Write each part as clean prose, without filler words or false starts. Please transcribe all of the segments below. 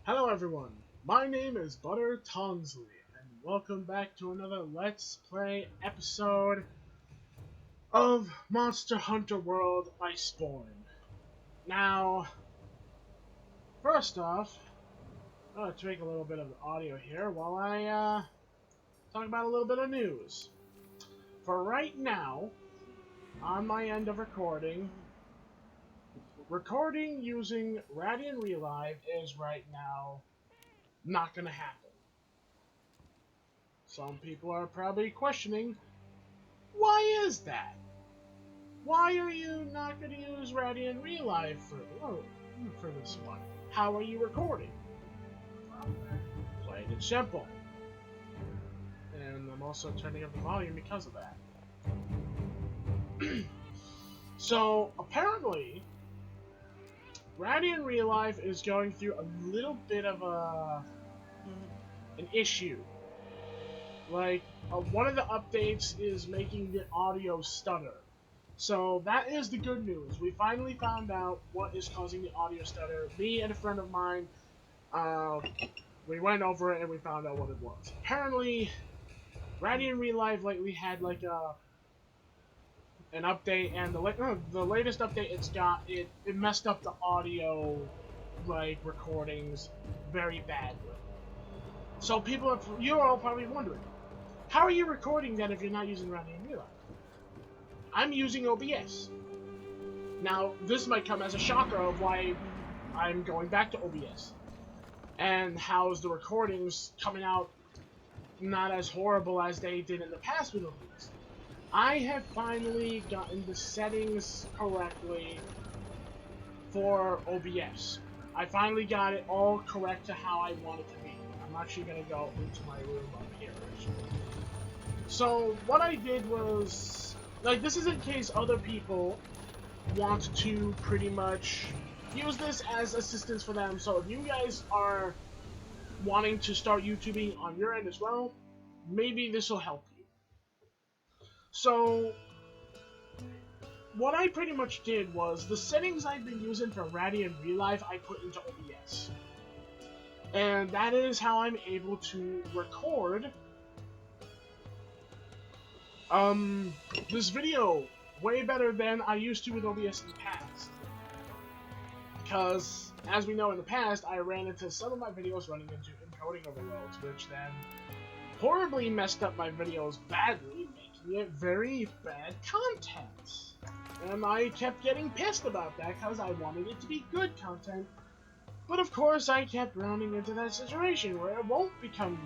Hello everyone, my name is Butter Tongsly, and welcome back to another Let's Play episode of Monster Hunter World IceBorne. Now, first off, I'm going to tweak a little bit of the audio here while I talk about a little bit of news. For right now, on my end of recording using Radiant Relive is right now not going to happen. Some people are probably questioning, why is that? Why are you not going to use Radiant Relive for this one? How are you recording? Plain and simple. And I'm also turning up the volume because of that. So, apparently, Radiant Relive is going through a little bit of an issue. Like, one of the updates is making the audio stutter. So that is the good news. We finally found out what is causing the audio stutter. Me and a friend of mine, we went over it and we found out what it was. Apparently, Radiant Relive lately had like an update, and the latest update it's got, it messed up the audio like recordings very badly. So you're all probably wondering, how are you recording that if you're not using Radiant Relive? I'm using OBS. Now, this might come as a shocker of why I'm going back to OBS. And how's the recordings coming out not as horrible as they did in the past with OBS. I have finally gotten the settings correctly for OBS. I finally got it all correct to how I want it to be. I'm actually going to go into my room up here. So, what I did was, like, this is in case other people want to pretty much use this as assistance for them. So if you guys are wanting to start YouTubing on your end as well, maybe this will help you. So what I pretty much did was the settings I've been using for Radiant Relive I put into OBS. And that is how I'm able to record this video way better than I used to with OBS in the past. Because, as we know in the past, I ran into some of my videos running into encoding overloads, which then horribly messed up my videos badly, making it very bad content. And I kept getting pissed about that because I wanted it to be good content. But of course, I kept running into that situation where it won't become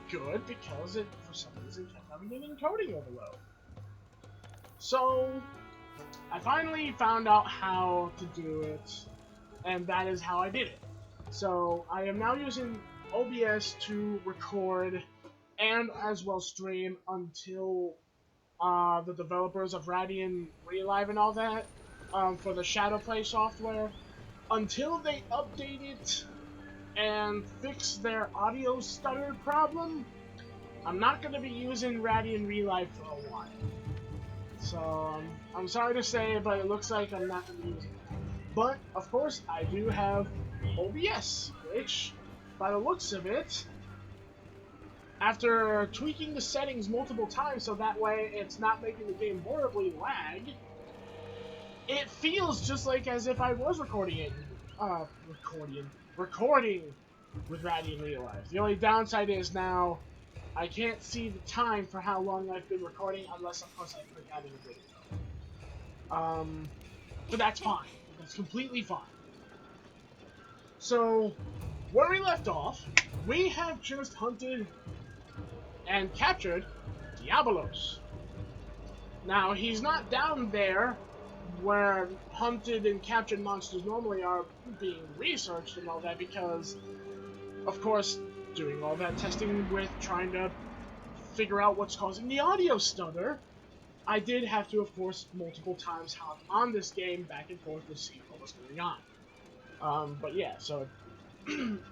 good because it, for some reason, kept having an encoding overload. So, I finally found out how to do it, and that is how I did it. So, I am now using OBS to record and as well stream until the developers of Radiant Relive and all that, for the Shadowplay software, until they update it and fix their audio stutter problem, I'm not going to be using Radiant Relive for a while. So, I'm sorry to say, but it looks like I'm not going to be using it. But, of course, I do have OBS, which, by the looks of it, after tweaking the settings multiple times so that way it's not making the game horribly lag, it feels just like as if I was recording with Radiant Relive. The only downside is now I can't see the time for how long I've been recording unless, of course, I click adding a video. But that's fine. That's completely fine. So, where we left off, we have just hunted and captured Diabolos. Now, he's not down there where hunted and captured monsters normally are being researched and all that because, of course, doing all that testing with trying to figure out what's causing the audio stutter, I did have to, of course, multiple times hop on this game back and forth to see what was going on. But yeah, so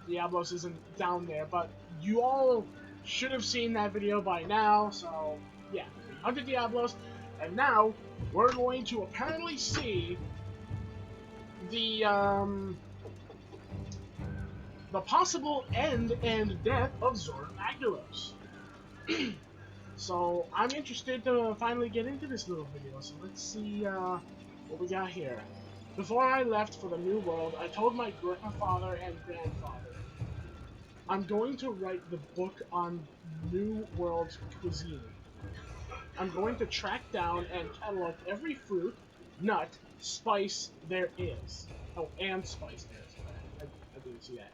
Diablos isn't down there, but you all should have seen that video by now, so yeah, we hunted Diablos, and now we're going to apparently see the the possible end and death of Zorah Magderos. So I'm interested to finally get into this little video, so let's see what we got here. Before I left for the new world, I told my grandfather and grandfather, I'm going to write the book on New World cuisine. I'm going to track down and catalog every fruit, nut, spice there is. Oh, and spice there is. I didn't see that.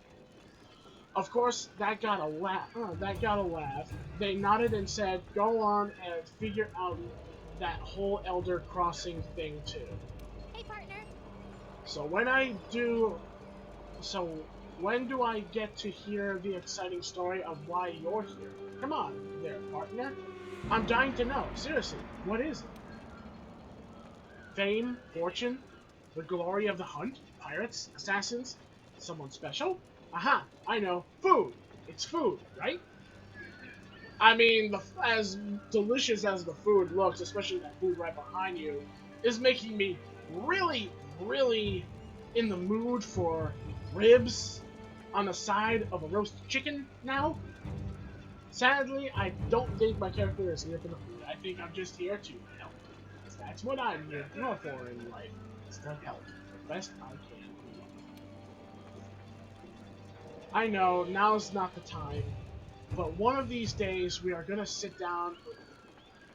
Of course, that got a laugh. They nodded and said, "Go on and figure out that whole Elder Crossing thing too." Hey, partner. So when do I get to hear the exciting story of why you're here? Come on, there, partner. I'm dying to know. Seriously, what is it? Fame, fortune, the glory of the hunt, pirates, assassins, someone special? Aha, I know. Food. It's food, right? I mean, as delicious as the food looks, especially that food right behind you, is making me really, really in the mood for ribs on the side of a roast chicken now. Sadly, I don't think my character is here for the food. I think I'm just here to help. That's what I'm here for in life, is to help the best I can. I know, now's not the time, but one of these days we are gonna sit down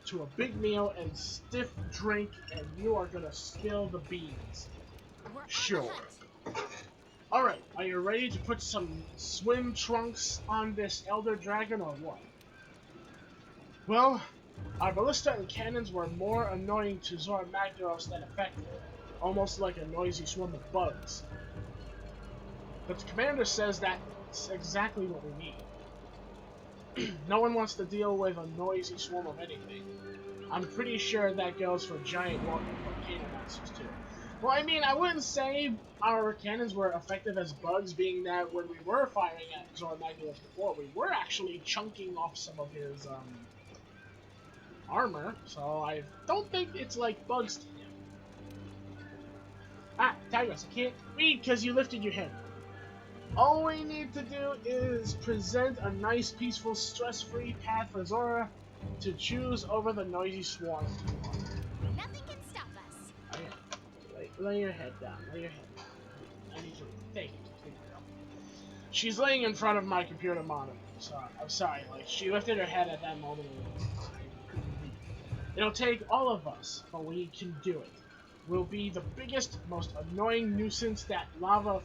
to a big meal and stiff drink, and you are gonna spill the beans. Sure. Alright, are you ready to put some swim trunks on this Elder Dragon or what? Well, our ballista and cannons were more annoying to Zorah Magderos than effective, almost like a noisy swarm of bugs. But the commander says that's exactly what we need. No one wants to deal with a noisy swarm of anything. I'm pretty sure that goes for giant walking volcano monsters too. Well, I mean, I wouldn't say our cannons were effective as bugs, being that when we were firing at Zorah Magderos before, we were actually chunking off some of his armor, so I don't think it's like bugs to him. Ah, Tigris, I can't read because you lifted your head. All we need to do is present a nice, peaceful, stress-free path for Zorah to choose over the noisy swarm. Nothing can stop us. Okay. Lay your head down. Lay your head down. I need to take it. She's laying in front of my computer monitor. I'm sorry. Like, she lifted her head at that moment. It'll take all of us, but we can do it. We'll be the biggest, most annoying nuisance that lava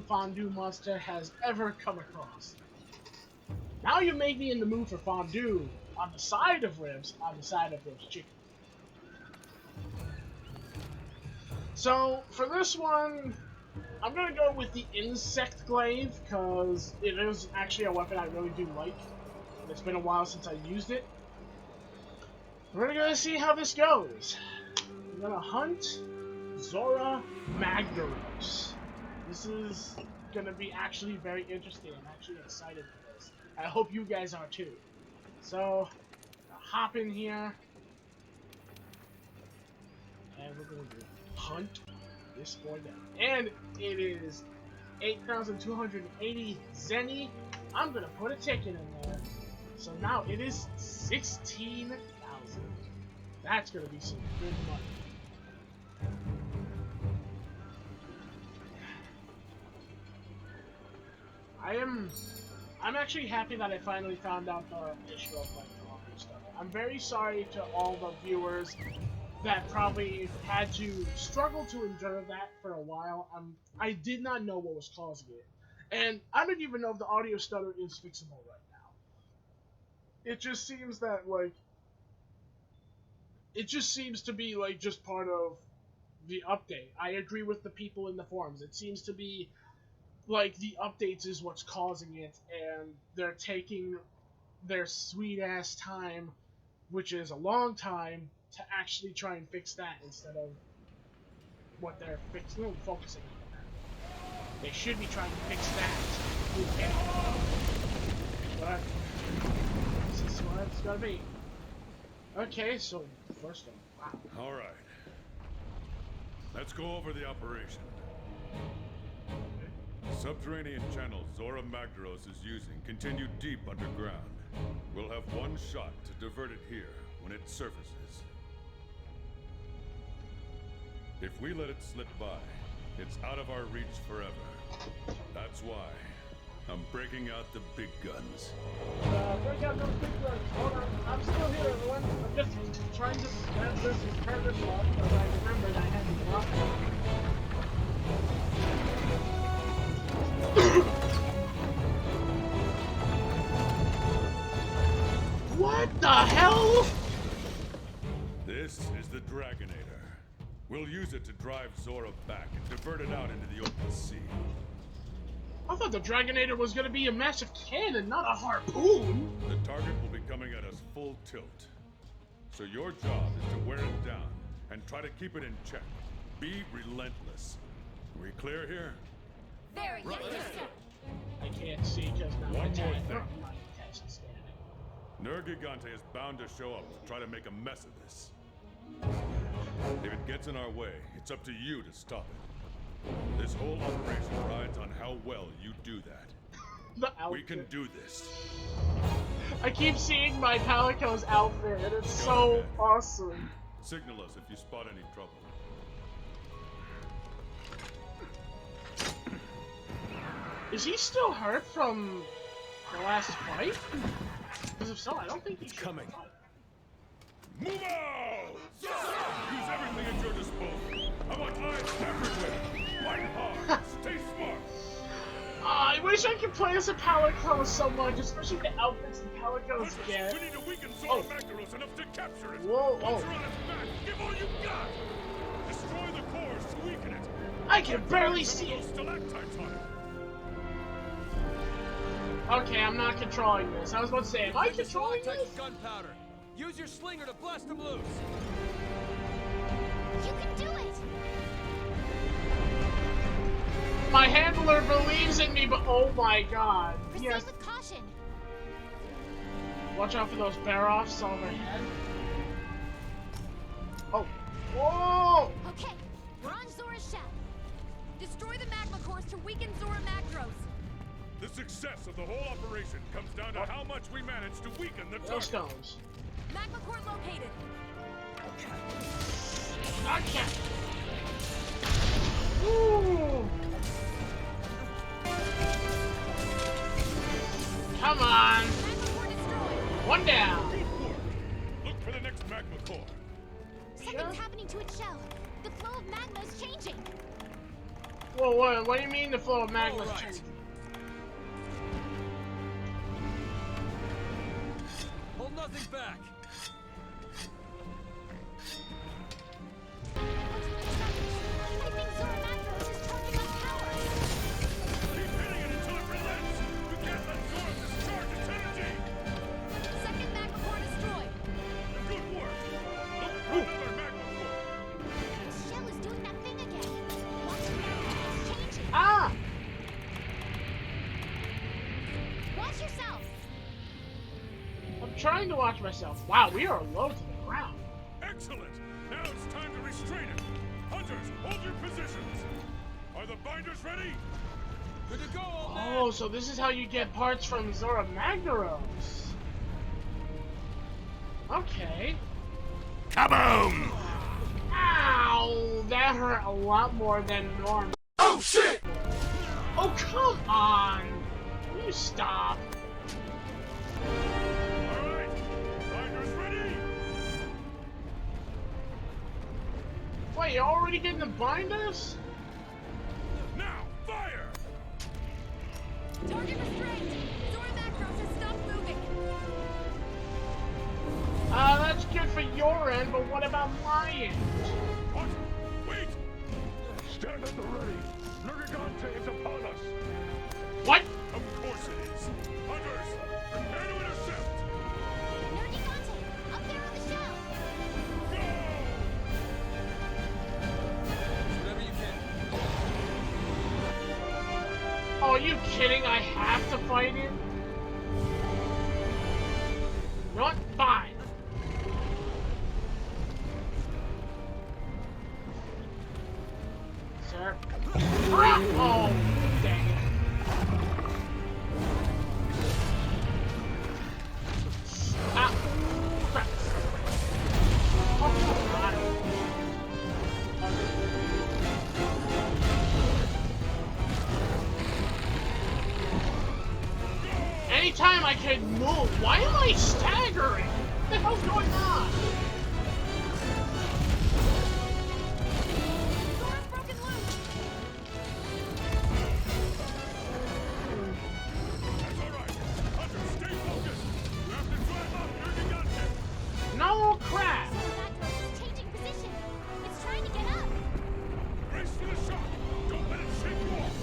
fondue monster has ever come across. Now you make me in the mood for fondue on the side of ribs, on the side of roast chicken. So for this one, I'm gonna go with the insect glaive because it is actually a weapon I really do like. And it's been a while since I used it. We're gonna see how this goes. I'm gonna hunt Zorah Magderos. This is gonna be actually very interesting. I'm actually excited for this. I hope you guys are too. So, hop in here, and we're gonna hunt this boy down. And it is 8,280 Zenny. I'm gonna put a ticket in there. So now it is 16,000. That's gonna be some good money. I'm actually happy that I finally found out the issue of like the stuff. I'm very sorry to all the viewers that probably had to struggle to endure that for a while. I did not know what was causing it, and I don't even know if the audio stutter is fixable right now. It just seems that like it just seems to be like just part of the update. I agree with the people in the forums. It seems to be like the updates is what's causing it, and they're taking their sweet ass time, which is a long time, to actually try and fix that instead of what they're focusing on. They should be trying to fix that. Okay. But this is what it's gonna be. Okay, so first one. Wow. All right. Let's go over the operation. The subterranean channel Zorah Magderos is using continue deep underground. We'll have one shot to divert it here when it surfaces. If we let it slip by, it's out of our reach forever. That's why I'm breaking out the big guns. Break out those big guns. Hold on. I'm still here, everyone. I'm just trying to stand this is purpose lock because I remembered I had to lock it. What the hell? This is the Dragonator. We'll use it to drive Zorah back and divert it out into the open sea. I thought the Dragonator was gonna be a massive cannon, not a harpoon. The target will be coming at us full tilt. So your job is to wear it down and try to keep it in check. Be relentless. Are we clear here? Very good, yes, sir. I can't see because now One more thing. my test is scanning. Nergigante is bound to show up to try to make a mess of this. If it gets in our way, it's up to you to stop it. This whole operation rides on how well you do that. We can do this. I keep seeing my Palico's outfit, and it's so awesome. Signal us if you spot any trouble. Is he still hurt from the last fight? Because if so, I don't think he's coming. Move out! Use everything at your disposal. I want eyes everywhere. Fight hard. Stay smart. I wish I could play as a Palico so much, especially the outfits the Palicos get. We need to weaken Zorah Magderos enough to capture it. Whoa, Once you're on its back, give all you got. Destroy the cores to weaken it. I can barely see it. Stalactites on it. Okay, I'm not controlling this. I was about to say, am I controlling this? Gunpowder. Use your slinger to blast them loose. You can do it. My handler believes in me, but oh my god. Proceed Yes. with caution. Watch out for those bear-offs overhead. Oh. Whoa! Okay, we're on Zorah's shell. Destroy the magma cores to weaken Zorah Magderos. The success of the whole operation comes down to how much we manage to weaken the No target. stones. Magma core located. Okay. Woo! Come on. Magma core destroyed. One down. Good work. Look for the next magma core. Something's happening to its shell. The flow of magma is changing. Whoa, what do you mean the flow of magma is All right. changing? Hold nothing back. I think Zorah Magderos is charging up power. Keep hitting it until it relents. We can't let Zorah discharge its energy. Second magma core destroyed. Good work. Look for another magma core. Its shell is doing that thing again. Watch the magma is changing. Ah! Watch yourself. I'm trying to watch myself. Wow, we are low to the ground. Excellent. Now it's time to restrain it. Hunters, hold your positions. Are the binders ready? Good to go, old man. Oh, so this is how you get parts from Zorah Magderos. Okay. Kaboom! Ow! That hurt a lot more than normal. Oh shit! Oh, come on! Will you stop? All right, binders ready. Wait, you're already getting the binders? Now fire! Target restrained. Zorah Magderos has stopped moving. That's good for your end, but what about my end? What? Wait! Stand at the ready. Nergigante is upon us. What? Of course it is. Hunters, prepare to intercept. Nergigante, up there on the shell. Go! Whatever you can. Oh, are you kidding? I have to fight him? Not fine. Sir. Ah! Oh, dang it. Anytime I can move, why am I staggering? What the hell's going on? Zora's broken loose. That's all right. Hunter, stay focused. You have to drive up your gigante. No crap! Zorah Magderos is changing position. It's trying to get up. Brace for the shock. Don't let it shake you off.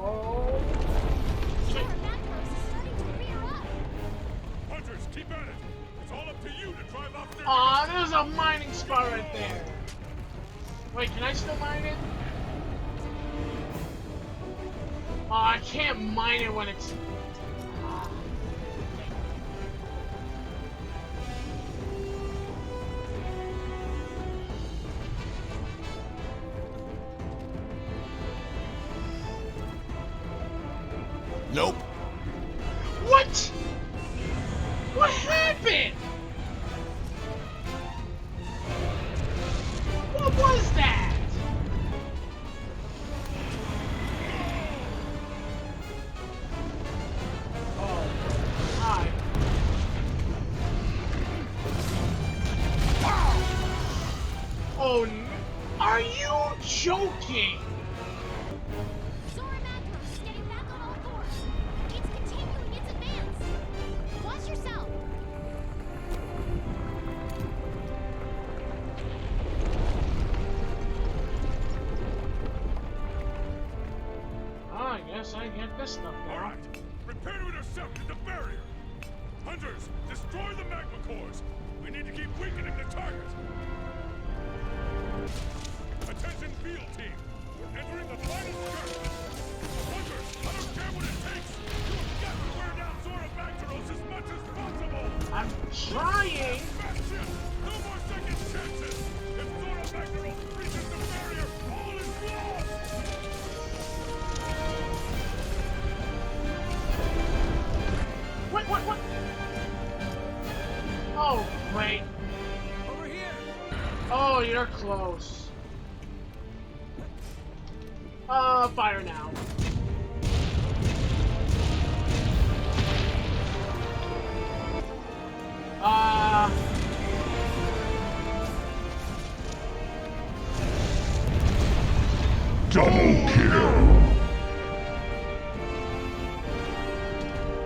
Oh. Zorah Magderos is starting to rear up. Hunters, keep at it. It's all up to you to drive off their Aw, there's a mining spot right there. Wait, can I still mine it? Oh, I can't mine it when it's... Nope. What? What happened? What was that? Oh, hi. Oh, are you joking? Zorah Magderos is getting back on all fours. It's continuing its advance. Watch yourself. Oh, I guess I get this stuff All now. right. Prepare to intercept the barrier. Hunters, destroy the magma cores. We need to keep weakening the target. Attention field team. We're entering the final stretch. Hunters, I don't care what it takes. You've got to wear down Zorah Magderos as much as possible. I'm trying. Smash it. No more second chances. If Zorah Magderos breaches the barrier, all is lost. What? Oh, wait. Over here. Oh, you're close. Fire now. Double kill.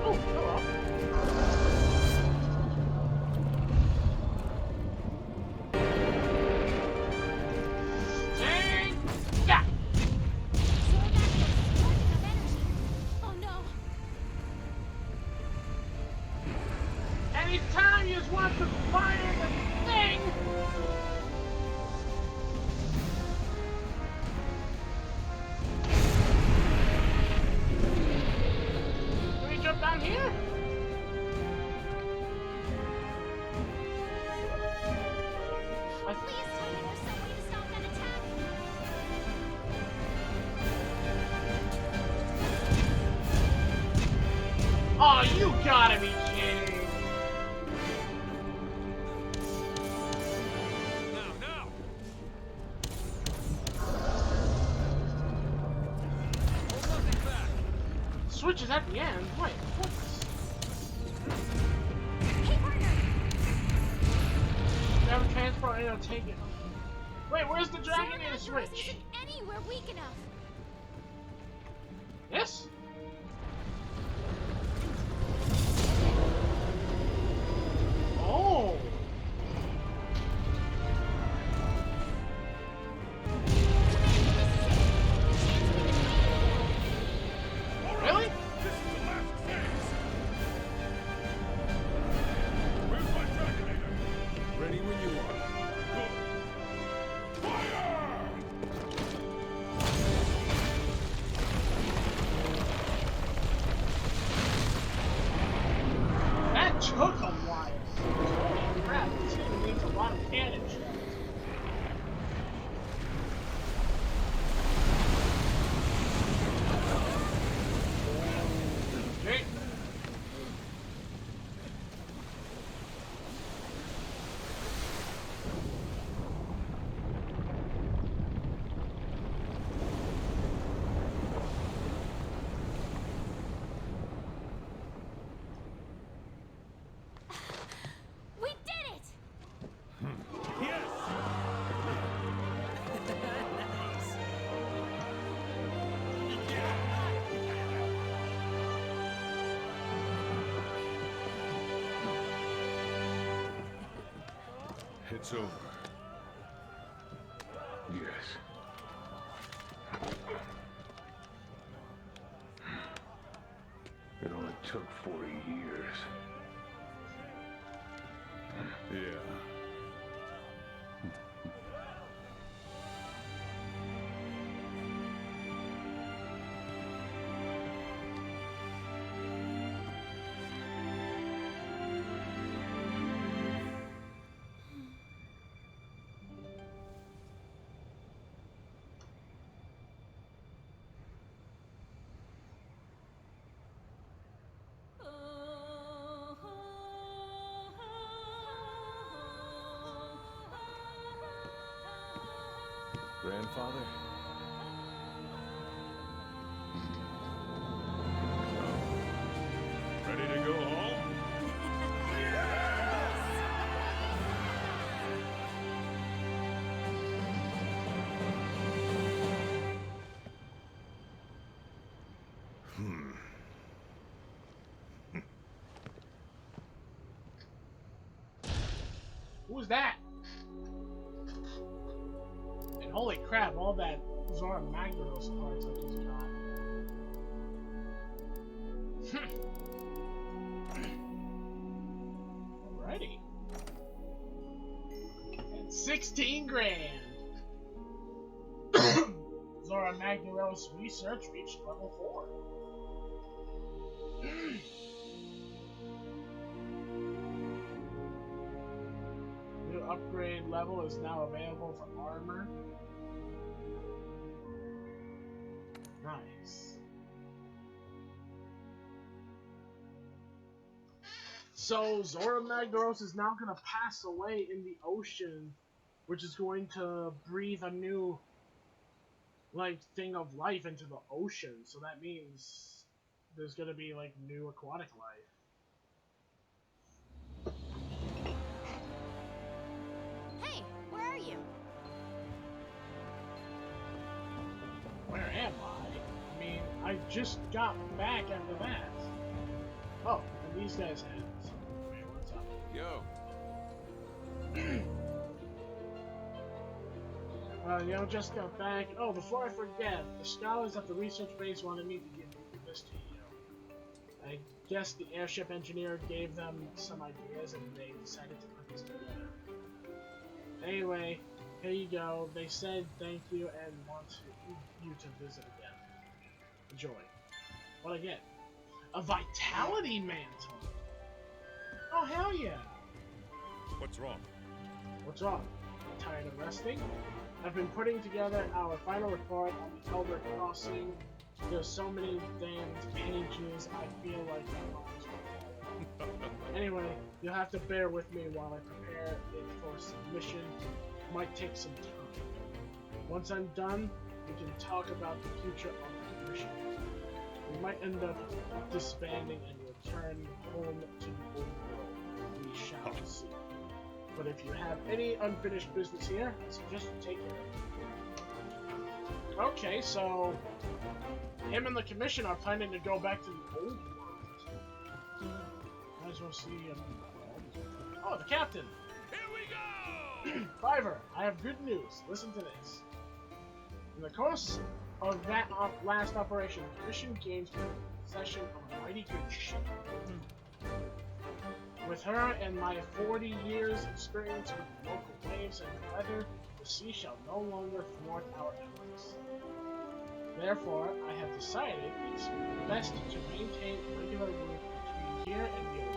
Oh, hello. Dang! Yeah! Zorah Magderos is running out of energy. Oh no. Anytime you just want to fire the thing! Can we jump down here? Please tell me there's some way to stop that attack. Oh, you gotta be kidding! Now. Hold nothing back. Switch is at the end. Wait, what's... Hey, partner. Grab a transport and it'll take it. Wait, where's the Zorah dragon in the Magderos switch? isn't anywhere weak enough. Yes? Oh! Really? This is the last phase. Where's my Dragonator? Ready when you are. Good. Fire! it's over. Yes. It only took 40 years. Yeah. Grandfather? Ready to go home? Who's that? And holy crap, all that Zorah Magderos parts I just got. Alrighty. And 16 grand. Zorah Magderos research reached level 4. New upgrade level is now available for armor. Nice. So Zorah Magderos is now gonna pass away in the ocean, which is going to breathe a new thing of life into the ocean. So that means there's gonna be new aquatic life. Hey, where are you? Where am I? I mean, I just got back after that. Oh, and these guys had some. Wait, what's up? Yo. Just got back. Oh, before I forget, the scholars at the research base wanted me to give this to you. I guess the airship engineer gave them some ideas and they decided to put this together. Anyway, here you go. They said thank you and want you to visit again. Enjoy. What I get? A vitality mantle! Oh, hell yeah! What's wrong? What's wrong? Tired of resting? I've been putting together our final report on the Elder Crossing. There's so many damned pages, I feel like my mind's falling. Anyway, you'll have to bear with me while I prepare it for submission. Might take some time. Once I'm done, we can talk about the future of the commission. We might end up disbanding and return home to the old world. We shall see. But if you have any unfinished business here, I suggest you take care of it. Okay, so him and the commission are planning to go back to the old world. Might as well see oh, the captain! Here we go! Fiver, I have good news. Listen to this. In the course of that last operation, the commission gained possession of a mighty good ship. With her and my 40 years experience with the local waves and the weather, the sea shall no longer thwart our efforts. Therefore, I have decided it's best to maintain a regular route between here and the old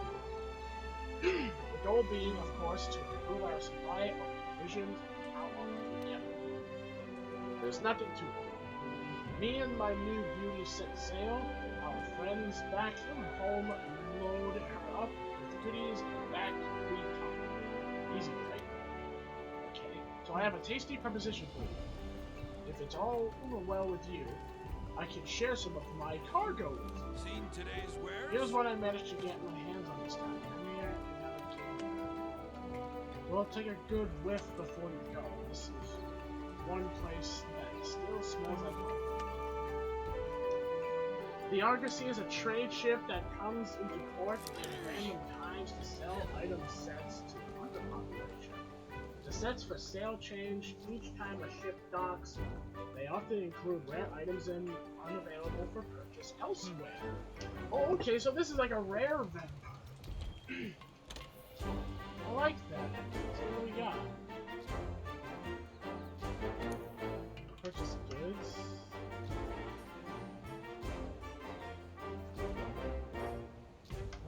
world. The goal being, of course, to improve our supply of provisions and how long we can get them. There's nothing to it. Me and my new beauty set sail, our friends back from home load her up with goodies, and back we come. Easy, right? Okay, so I have a tasty proposition for you. If it's all well with you, I can share some of my cargo with you. Seen today's wares? Here's what I managed to get my hands on this time. Come here and have a game. We'll take a good whiff before you go. This is one place that still smells like home. The Argosy is a trade ship that comes into port at random times to sell item sets to the hunter population. The sets for sale change each time a ship docks. They often include rare items and unavailable for purchase elsewhere. Oh, okay, so this is like a rare vendor. I like that. So what do we got? Purchase goods.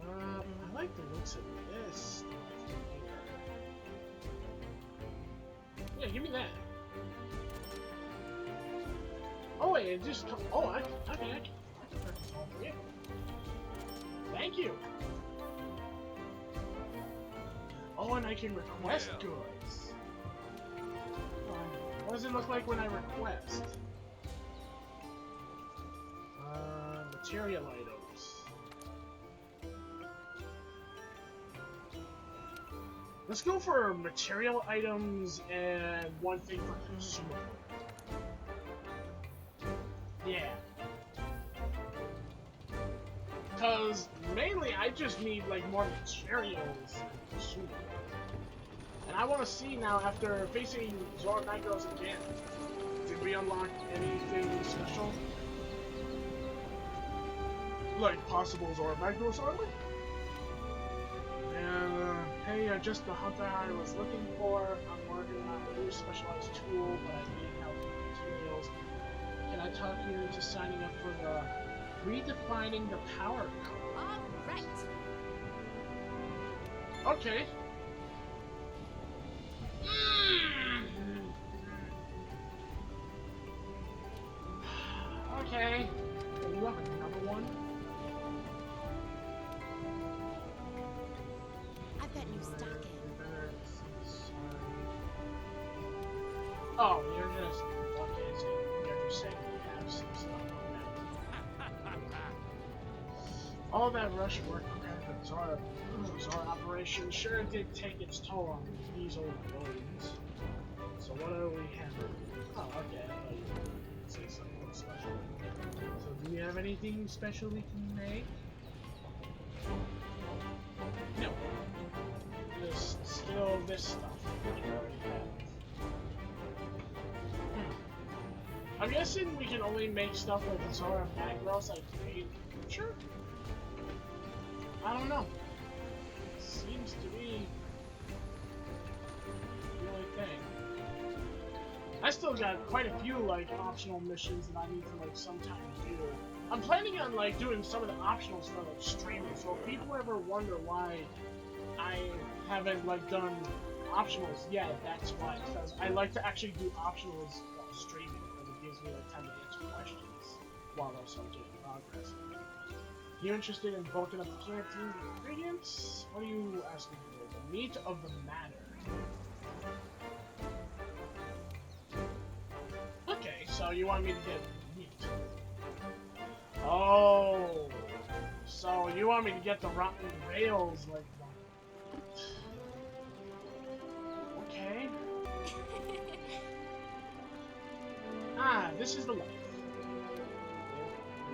I like the looks of this. Yeah, give me that. Oh wait, it just oh, I can purchase all three. Thank you. Oh, and I can request goods. What does it look like when I request? Material items. Let's go for material items and one thing for consumable. Yeah. Because mainly I just need like more materials and consumable. And I want to see now, after facing Zorah Magderos again, did we unlock anything special? Like possible Zorah Magderos armor? And, hey, just the hunter I was looking for. I'm working on a new specialized tool, but I need help with materials. Can I talk you into signing up for the Redefining the Power Code? Alright. Okay. Okay. Do you have another one? I've got new stock in. Oh, you're just okay. So you're just saying you have some stuff on that. All that rush work prepared for Zorah operation sure did take its toll on these old bones. So what are we having? Oh, okay. I thought you would say something special. So do we have anything special we can make? No. Just still this stuff that we already have. I'm guessing we can only make stuff with Zorah Magderos like in the future? I don't know. Seems to be the only thing. I still got quite a few like optional missions that I need to like sometime do. I'm planning on like doing some of the optionals for like streaming, so if people ever wonder why I haven't like done optionals yet, that's why. Because I like to actually do optionals while streaming, because it gives me like time to answer questions while also getting progress. You interested in bulking up the canteen with ingredients? What are you asking for? The meat of the matter. Okay, so you want me to get meat. Oh, so you want me to get the rotten rails like that. Okay. Ah, this is the life.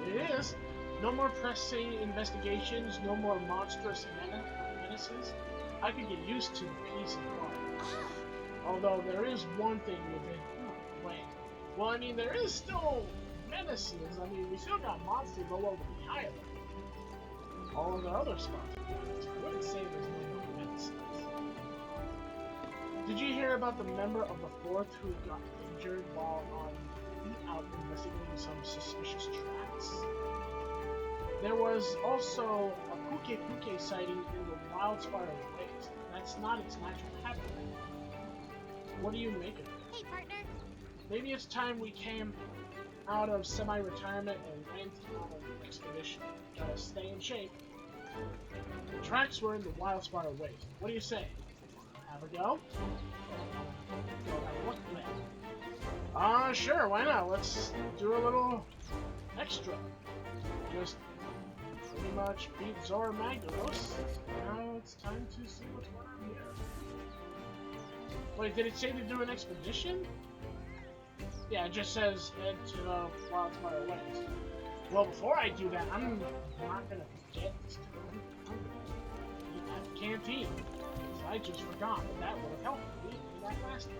It is. No more pressing investigations, no more monstrous menaces. I could get used to the peace and quiet. Although there is one thing within. Oh, wait. Well, I mean, there is still menaces. I mean, we still got monsters all over the island. All of the other spots. I wouldn't say there's no more menaces. Did you hear about the member of the 4th who got injured while out investigating some suspicious tracks? There was also a Puke sighting in the Wild Spiral Waste. That's not its natural habitat. What do you make of it? Hey, partner. Maybe it's time we came out of semi-retirement and went on an expedition. Gotta stay in shape. The tracks were in the Wild Spiral Waste. What do you say? Have a go? Sure, why not? Let's do a little extra. Just pretty much beat Zorah Magderos. Now it's time to see what's going on here. Wait, did it say to do an expedition? Yeah, it just says head to the Wild Spiral Waste. Well, before I do that, I'm not gonna forget this time. I'm gonna eat that canteen. I just forgot, and that would have helped me in that last one.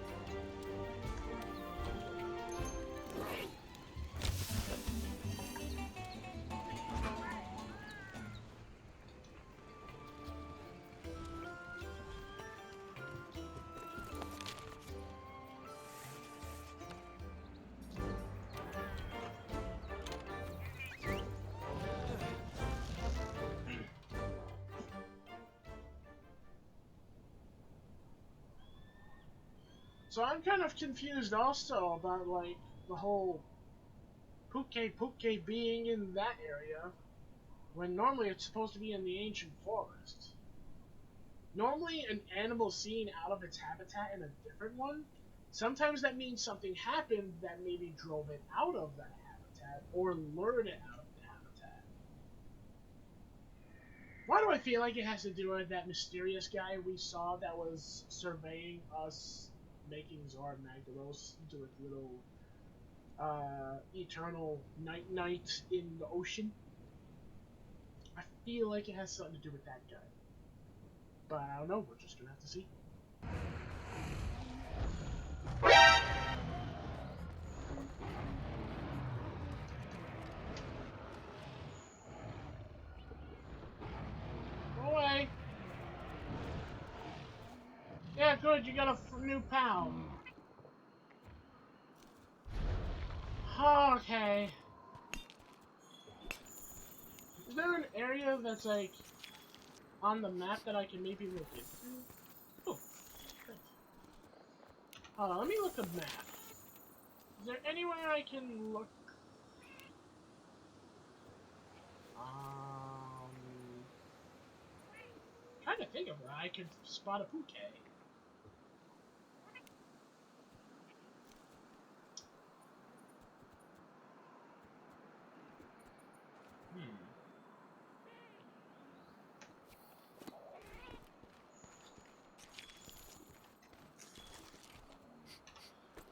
So I'm kind of confused also about like the whole Puke being in that area when normally it's supposed to be in the ancient forest. Normally an animal seen out of its habitat in a different one, sometimes that means something happened that maybe drove it out of that habitat or lured it out of the habitat. Why do I feel like it has to do with that mysterious guy we saw that was surveying us, making Zorah Magderos into a little eternal night in the ocean? I feel like it has something to do with that guy. But I don't know, we're just gonna have to see. Go away! Yeah, good, you got a new pal. Okay. Is there an area that's like on the map that I can maybe look into? Oh, good. Hold on, let me look at the map. Is there anywhere I can look? Trying to think of where I could spot a Puke.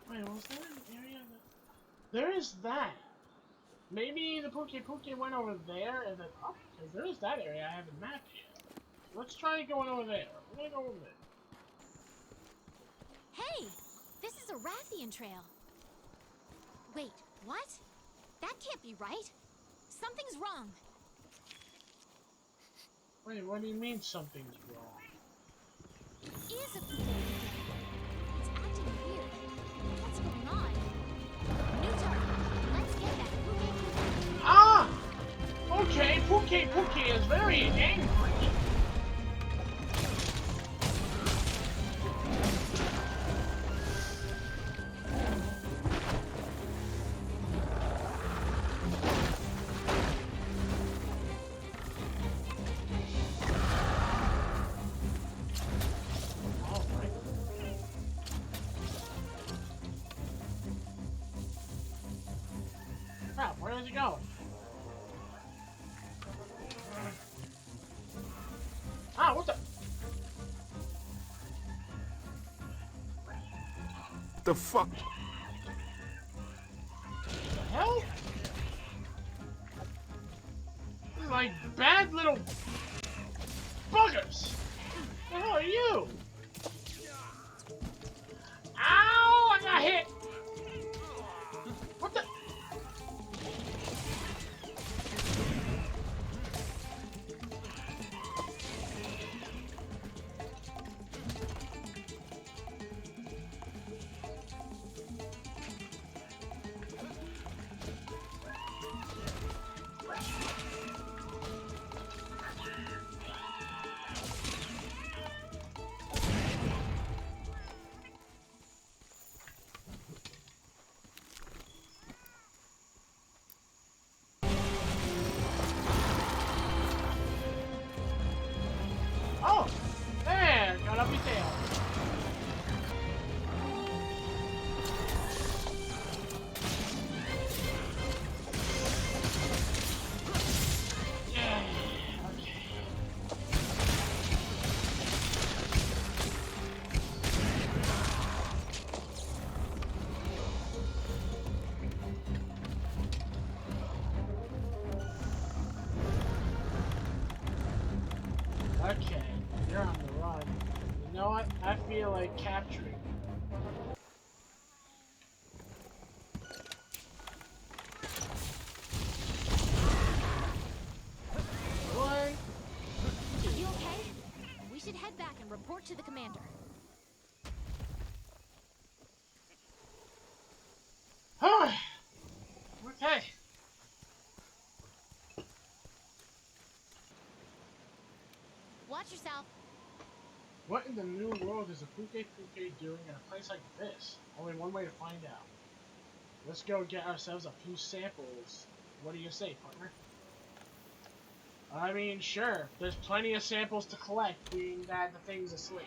Wait, was there an area that... There is that! Maybe the Puke went over there and then up? Because there is that area I haven't mapped yet. Let's try going over there. We're gonna go over there. Hey! This is a Rathian trail. Wait, what? That can't be right. Something's wrong. Wait, what do you mean something's wrong? It is a Puke again. It's acting weird. What's going on? New target. Let's get that Puke. Ah! Okay, Puke is very angry. Where is he going? Ah, what the? The fuck? The hell? This is like bad little buggers. What the hell are you? Ow! I got hit. What the? Oh! There! Got up his tail. Yeah, okay. Okay, you're on the run. You know what? I feel like capturing you. report to the commander. Okay. Watch yourself. What in the new world is a Puke doing in a place like this? Only one way to find out. Let's go get ourselves a few samples. What do you say, partner? I mean, sure. There's plenty of samples to collect, being that the thing's asleep.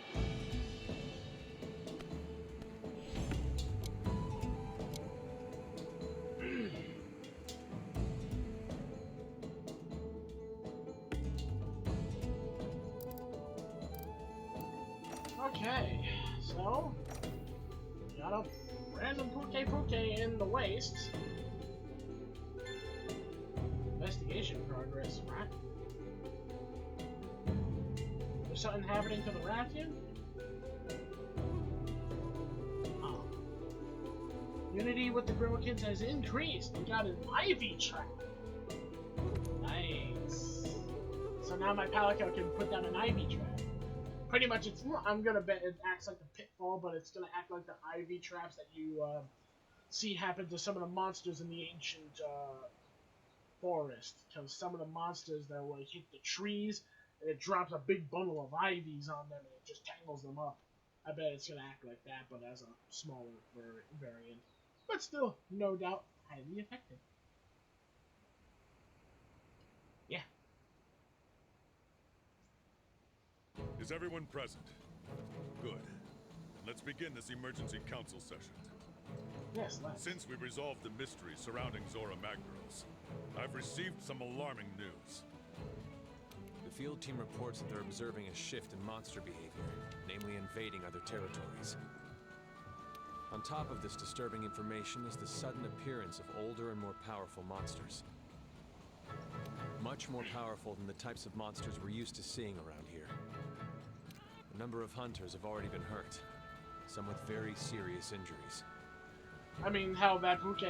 Okay, so got a random Puke in the waste. Investigation progress, right? There's something happening to the Rathian? Oh. Unity with the Grimmokins has increased. We got an Ivy trap. Nice. So now my Palico can put down an Ivy trap. Pretty much, I'm gonna bet it acts like the Pitfall, but it's gonna act like the Ivy traps that you see happen to some of the monsters in the ancient forest. Because some of the monsters that like hit the trees, and it drops a big bundle of ivies on them, and it just tangles them up. I bet it's gonna act like that, but as a smaller variant. But still, no doubt, highly effective. Yeah. Is everyone present? Good. Let's begin this emergency council session. Yes, let's. Since we resolved the mystery surrounding Zorah Magderos, I've received some alarming news. The field team reports that they're observing a shift in monster behavior, namely invading other territories. On top of this disturbing information is the sudden appearance of older and more powerful monsters. Much more powerful than the types of monsters we're used to seeing around here. A number of hunters have already been hurt, some with very serious injuries. I mean, hell, that Puke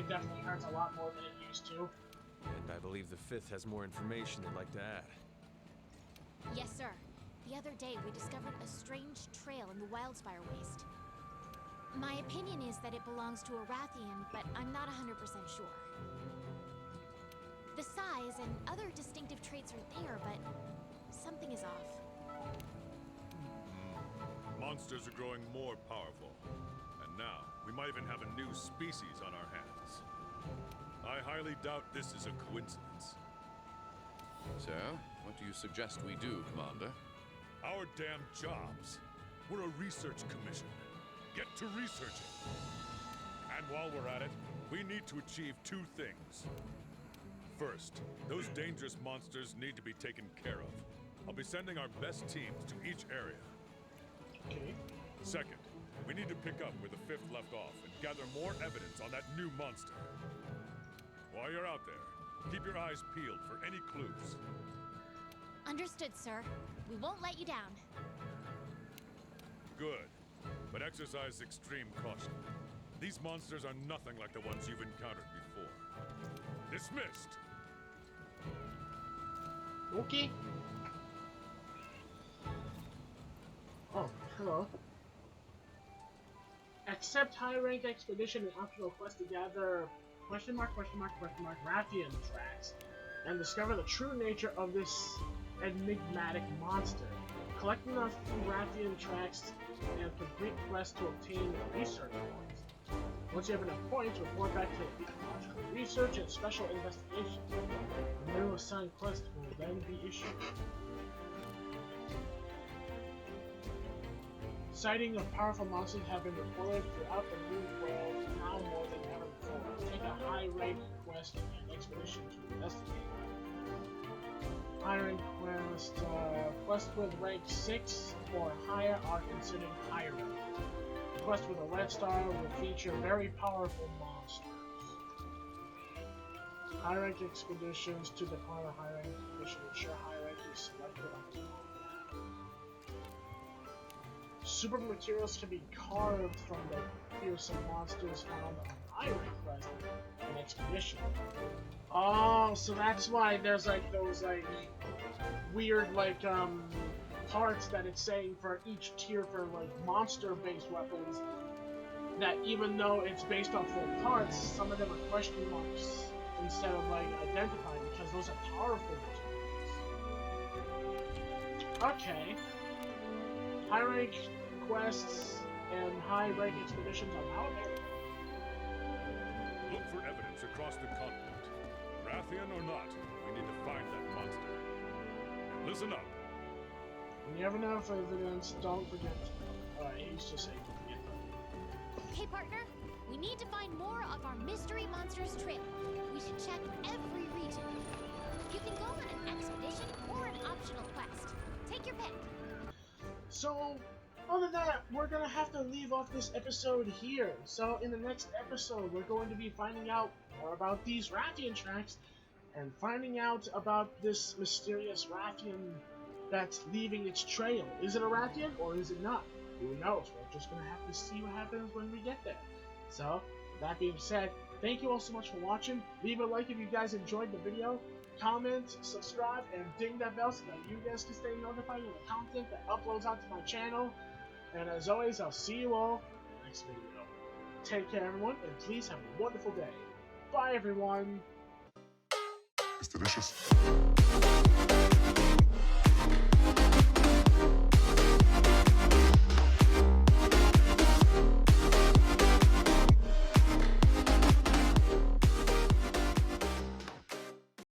definitely hurts a lot more than it used to. And I believe the 5th has more information they'd like to add. Yes, sir. The other day, we discovered a strange trail in the Wildspire Waste. My opinion is that it belongs to a Rathian, but I'm not 100% sure. The size and other distinctive traits are there, but something is off. Monsters are growing more powerful. And now, we might even have a new species on our hands. I highly doubt this is a coincidence. So, what do you suggest we do, Commander? Our damn jobs. We're a research commission. Get to researching. And while we're at it, we need to achieve 2 things. First, those dangerous monsters need to be taken care of. I'll be sending our best teams to each area. Okay. Second, we need to pick up where the 5th left off and gather more evidence on that new monster. While you're out there, keep your eyes peeled for any clues. Understood, sir. We won't let you down. Good. But exercise extreme caution. These monsters are nothing like the ones you've encountered before. Dismissed! Okay. Oh, hello. Accept high-rank expedition and optional quest to gather Rathian tracks and discover the true nature of this enigmatic monster. Collect enough Rathian tracks and complete quest to obtain research points. Once you have enough points, report back to ecological research and special investigation. A new assigned quest will then be issued. Sightings of powerful monsters have been reported throughout the New World now more than ever before. Take a high-rank quest and expedition to investigate. High-rank quest, quests with rank 6 or higher are considered high rank. Quest with a red star will feature very powerful monsters. High-rank expeditions to decline a high-rank expedition ensure high rank is selected on the top. Super materials can be carved from the fearsome monsters found on high-rank quest and expedition. Oh, so that's why there's like those like weird like parts that it's saying for each tier for like monster-based weapons, that even though it's based on full parts, some of them are question marks instead of like identifying, because those are powerful weapons. Okay. High rank quests and high rank expeditions are now available. Look for evidence across the continent. Rathian or not, we need to find that monster. Listen up. When you have enough evidence, don't forget. He's just saying don't forget. Okay, partner. We need to find more of our mystery monsters trail. We should check every region. You can go on an expedition or an optional quest. Take your pick. So, other than that, we're gonna have to leave off this episode here. So, in the next episode, we're going to be finding out more about these Rathian tracks and finding out about this mysterious Rathian that's leaving its trail. Is it a Rathian or is it not? Who knows? We're just gonna have to see what happens when we get there. So, with that being said, thank you all so much for watching. Leave a like if you guys enjoyed the video. Comment, subscribe, and ding that bell so that you guys can stay notified of the content that uploads onto my channel. And as always, I'll see you all in the next video. Take care, everyone, and please have a wonderful day. Bye, everyone. It's delicious.